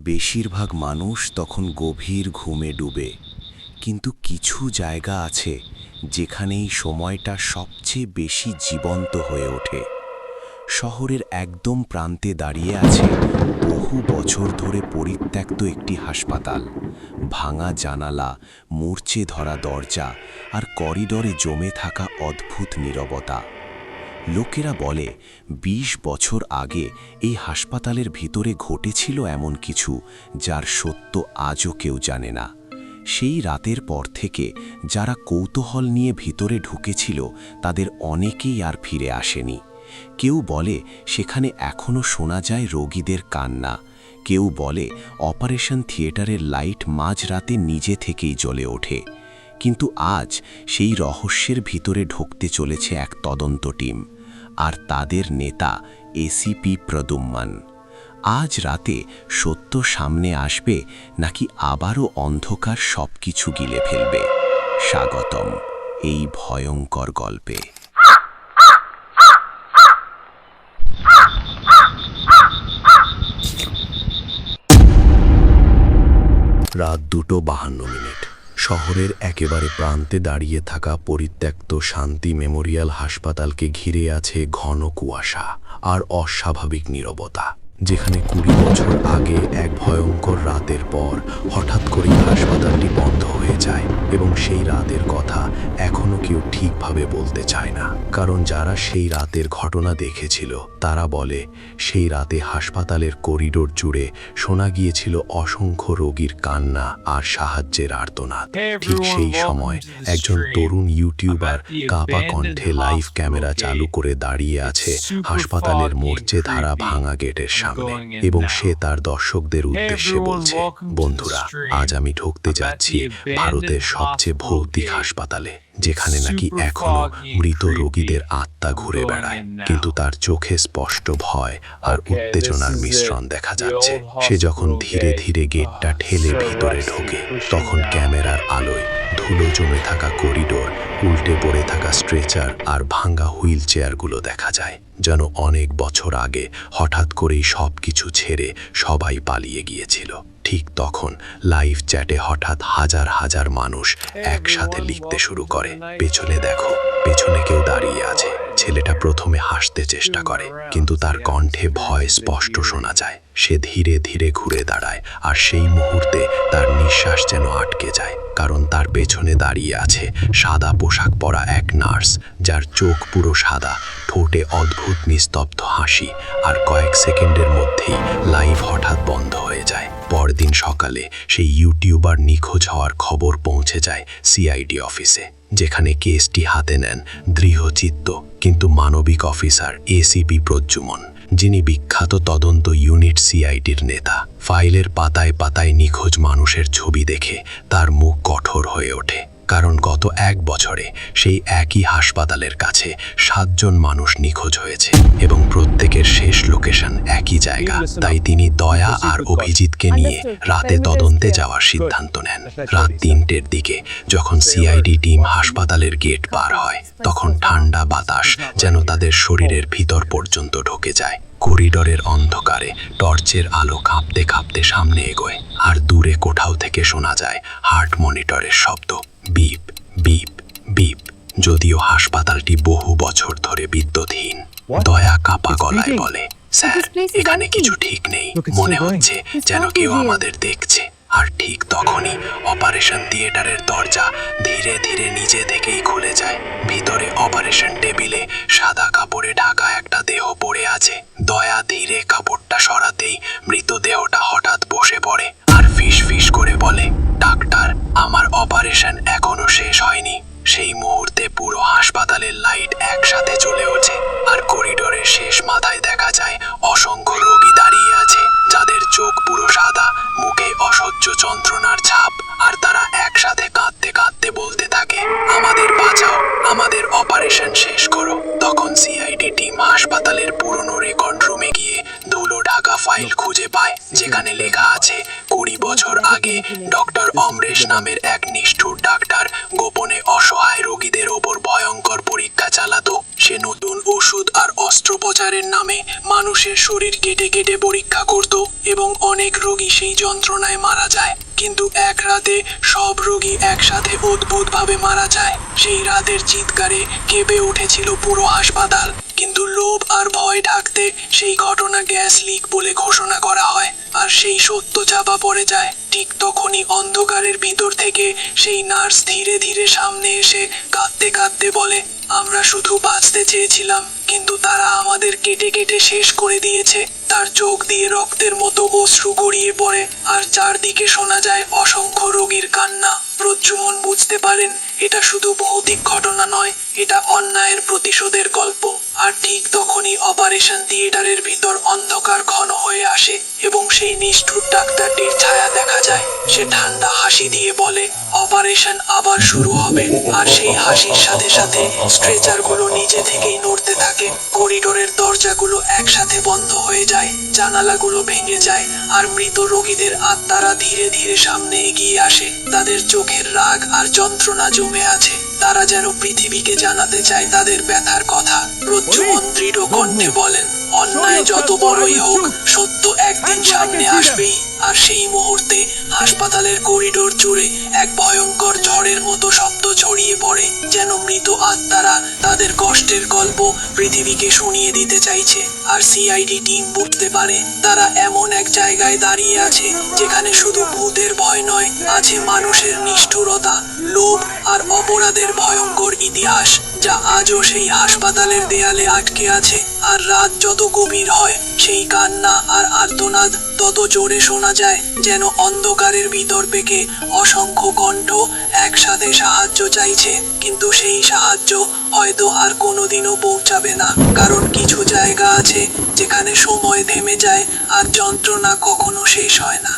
বেশিরভাগ মানুষ তখন গভীর ঘুমে ডুবে, কিন্তু কিছু জায়গা আছে যেখানে এই সময়টা সবচেয়ে বেশি জীবন্ত হয়ে ওঠে। শহরের একদম প্রান্তে দাঁড়িয়ে আছে বহু বছর ধরে পরিত্যক্ত একটি হাসপাতাল। ভাঙা জানালা, মূর্ছে ধরা দরজা আর করিডোরে জমে থাকা অদ্ভুত নীরবতা। লোকেরা বলে ২০ বছর আগে এই হাসপাতালের ভিতরে ঘটেছিল এমন কিছু যার সত্য আজও কেউ জানে না। সেই রাতের পর থেকে যারা কৌতূহল নিয়ে ভিতরে ঢুকেছিল তাদের অনেকেই আর ফিরে আসেনি। কেউ বলে সেখানে এখনো শোনা যায় রোগীদের কান্না, কেউ বলে অপারেশন থিয়েটারের লাইট মাঝরাতে নিজে থেকেই জ্বলে ওঠে। কিন্তু আজ সেই রহস্যের ভিতরে ঢুকতে চলেছে এক তদন্ত টিম, আর তাদের নেতা এসিপি প্রদ্যুম্ন। আজ রাতে সত্য সামনে আসবে নাকি আবারও অন্ধকার সবকিছু গিলে ফেলবে? স্বাগতম এই ভয়ঙ্কর গল্পে। রাত 2:52। শহরের একেবারে প্রান্তে দাঁড়িয়ে থাকা পরিত্যক্ত শান্তি মেমোরিয়াল হাসপাতালকে ঘিরে আছে ঘন কুয়াশা আর অস্বাভাবিক নীরবতা। যেখানে 20 বছর আগে এক ভয়ঙ্কর রাতের পর হঠাৎ করেই হাসপাতালটি বন্ধ হয়ে যায়, এবং সেই রাতের কথা এখনো কেউ ঠিকভাবে বলতে চায় না। কারণ যারা সেই রাতের ঘটনা দেখেছিল তারা বলে সেই রাতে হাসপাতালের করিডোর জুড়ে শোনা গিয়েছিল অসংখ্য রোগীর কান্না আর সাহায্যের আর্তনাদ। ঠিক সেই সময় একজন তরুণ ইউটিউবার কাঁপা কণ্ঠে লাইভ ক্যামেরা চালু করে দাঁড়িয়ে আছে হাসপাতালের মূর্ছে ধারা ভাঙা গেটের সামনে, এবং সে তার দর্শকদের উদ্দেশ্যে বলছে, বন্ধুরা, আজ আমি ঢুকতে যাচ্ছি ভারতের সবচেয়ে ভৌতিক হাসপাতালে, যেখানে নাকি এখনো মৃত রোগীদের আত্মা ঘুরে বেড়ায়। কিন্তু তার চোখে স্পষ্ট ভয় আর উত্তেজনার মিশ্রণ দেখা যাচ্ছে। সে যখন ধীরে ধীরে গেটটা ঠেলে ভিতরে ঢোকে, তখন ক্যামেরার আলোয় ধুলো জমে থাকা করিডোর, উল্টে পড়ে থাকা স্ট্রেচার আর ভাঙা হুইল চেয়ারগুলো দেখা যায়, যেন অনেক বছর আগে হঠাৎ করেই সবকিছু ছেড়ে সবাই পালিয়ে গিয়েছিল। ঠিক তখন লাইভ চ্যাটে হঠাৎ হাজার হাজার মানুষ একসাথে লিখতে শুরু করে, পেছনে দেখো, পেছনে কেউ দাঁড়িয়ে আছে। ছেলেটা প্রথমে হাসতে চেষ্টা করে, কিন্তু তার কণ্ঠে ভয় স্পষ্ট শোনা যায়। সে ধীরে ধীরে ঘুরে দাঁড়ায়, আর সেই মুহূর্তে তার নিঃশ্বাস যেন আটকে যায়, কারণ তার পেছনে দাঁড়িয়ে আছে সাদা পোশাক পরা এক নার্স, যার চোখ পুরো সাদা, ঠোঁটে অদ্ভুত নিস্তব্ধ হাসি। আর কয়েক সেকেন্ডের মধ্যেই লাইভ হঠাৎ বন্ধ হয়ে যায়। পরদিন সকালে সেই ইউটিউবার নিখোঁজ হওয়ার খবর পৌঁছে যায় সিআইডি অফিসে, যেখানে কেসটি হাতে নেন দৃঢ়চিত্ত কিন্তু মানবিক অফিসার এসিপি প্রদ্যুম্ন, যিনি বিখ্যাত তদন্ত ইউনিট সিআইডির নেতা। ফাইলের পাতায় পাতায় নিখোঁজ মানুষের ছবি দেখে তার মুখ কঠোর হয়ে ওঠে, কারণ গত 1 বছরে সেই একই হাসপাতালের কাছে 7 জন মানুষ নিখোঁজ হয়েছে, এবং প্রত্যেকের শেষ লোকেশন একই জায়গা। তাই তিনি দয়া আর অভিজিৎকে নিয়ে রাতে তদন্তে যাওয়ার সিদ্ধান্ত নেন। রাত 3টের দিকে যখন সিআইডি টিম হাসপাতালের গেট পার হয়, তখন ঠান্ডা বাতাস যেন তাদের শরীরের ভিতর পর্যন্ত ঢুকে যায়। করিডোরের অন্ধকারে টর্চের আলো কাঁপতে কাঁপতে সামনে এগোয়, আর দূরে কোথাও থেকে শোনা যায় হার্ট মনিটরের শব্দ, বিপ বিপ বিপ। যদিও হাসপাতালটি বহু বছর ধরে বিদ্যুৎহীন। দয়া কাঁপা গলায় বলে, স্যার, এখানে কিছু ঠিক নেই, মনে হচ্ছে যেন কেউ আমাদের দেখছে। আর ঠিক তখনই অপারেশন থিয়েটারের দরজা ধীরে ধীরে নিজে থেকেই খুলে যায়। ভিতরে অপারেশন টেবিলে সাদা কাপড়ে ঢাকা একটা দেহ পড়ে আছে। দয়া ধীরে কাপড়টা সরাতেই মৃতদেহটা হঠাৎ বসে পড়ে আর ফিস ফিস করে বলে, ডাক্তার, আমার অপারেশন এখনো শেষ হয়নি। সেই মুহূর্তে পুরো হাসপাতালের লাইট একসাথে জ্বলে ওঠে, আর করিডোরের শেষ মাথায় দেখা যায় অসংখ্য রোগী দাঁড়িয়ে আছে, যাদের চোখ পুরো সাদা, মুখে অসহ্য যন্ত্রণার ছাপ, আর তারা একসাথে কাঁদতে কাঁদতে বলতে থাকে, আমাদের বাঁচাও, আমাদের অপারেশন শেষ করো। তখন সিআইডি টিম হাসপাতালের পুরনো রেকর্ড রুমে গিয়ে ধুলো ঢাকা ফাইল খুঁজে পায়, যেখানে লেখা আছে 20 বছর আগে ডক্টর অমরেশ নামের এক নিষ্ঠুর ডাক্তার গোপনে অসহায় রোগীদের ওপর ভয়ঙ্কর পরীক্ষা চালাতো। সে নতুন ওষুধ আর অস্ত্রোপচারের নামে মানুষের শরীর কেটে কেটে পরীক্ষা করত এবং অনেক রোগী সেই যন্ত্রণায় মারা যায়। কিন্তু এক রাতে সব রোগী একসাথে অদ্ভুতভাবে মারা যায়। সেই রাতের চিৎকারে কেঁপে উঠেছিল পুরো হাসপাতাল। কিন্তু লোভ আর ভয় ঢাকতে সেই ঘটনা গ্যাস লিক বলে ঘোষণা করা হয়, আর সেই সত্য চাপা পড়ে যায়। ঠিক তখনই অন্ধকারের ভিতর থেকে সেই নার্স ধীরে ধীরে সামনে এসে কাঁদতে কাঁদতে বলে, আমরা শুধু বাঁচতে চেয়েছিলাম, কিন্তু তারা আমাদের কেটে কেটে শেষ করে দিয়েছে। তার চোখ দিয়ে রক্তের মতো অশ্রু গড়িয়ে পড়ে, আর চারদিকে শোনা যায় অসংখ্য রোগীর কান্না। প্রদ্যুম্ন বুঝতে পারেন এটা শুধু ভৌতিক ঘটনা নয়, এটা অন্যায়ের প্রতিশোধের গল্প। আর ঠিক তখনই অপারেশন থিয়েটারের ভিতর অন্ধকার ঘন হয়ে আসে এবং সেই নিষ্ঠুর ডাক্তারটির ছায়া দেখা যায়। সে ঠান্ডা হাসি দিয়ে বলে, অপারেশন আবার শুরু হবে। আর সেই হাসির সাথে সাথে স্ট্রেচারগুলো নিজে থেকেই নড়তে থাকে। করিডোরের দরজাগুলো একসাথে বন্ধ হয়ে যায়, জানালাগুলো ভেঙে যায়, আর মৃত রোগীদের আত্মারা ধীরে ধীরে সামনে এগিয়ে আসে। তাদের চোখের রাগ আর যন্ত্রণা জমে আছে। তারা যেন পৃথিবীকে জানাতে চায় তাদের ব্যথার কথা। প্রদ্যুম্ন দৃঢ় কণ্ঠে বলেন, অন্যায় যত বড়ই হোক, সত্য একদিন সামনে আসবেই। আর সেই মুহূর্তে হাসপাতালের করিডোর জুড়ে এক ভয়ঙ্কর ঝড়ের মতো শব্দ ছড়িয়ে পড়ে, যেন মৃত আত্মারা তাদের কষ্টের গল্প পৃথিবীকে শুনিয়ে দিতে চাইছে। আর সিআইডি টিম বুঝতে পারে তারা এমন এক জায়গায় দাঁড়িয়ে আছে যেখানে শুধু ভূতের ভয় নয়, আছে মানুষের নিষ্ঠুরতা, লোভ আর অপরাধের ভয়ঙ্কর ইতিহাস, যা আজও সেই হাসপাতালের দেয়ালে আটকে আছে। আর রাত যত গভীর হয়, সেই কান্না আর আর্তনাদ তত জোরে শোনা যায়, যেন অন্ধকারের ভিতর থেকে অসংখ্য কণ্ঠ একসাথে সাহায্য চাইছে। কিন্তু সেই সাহায্য হয়তো আর কোনোদিনও পৌঁছাবে না, কারণ কিছু জায়গা আছে যেখানে সময় থেমে যায় আর যন্ত্রণা কখনো শেষ হয় না।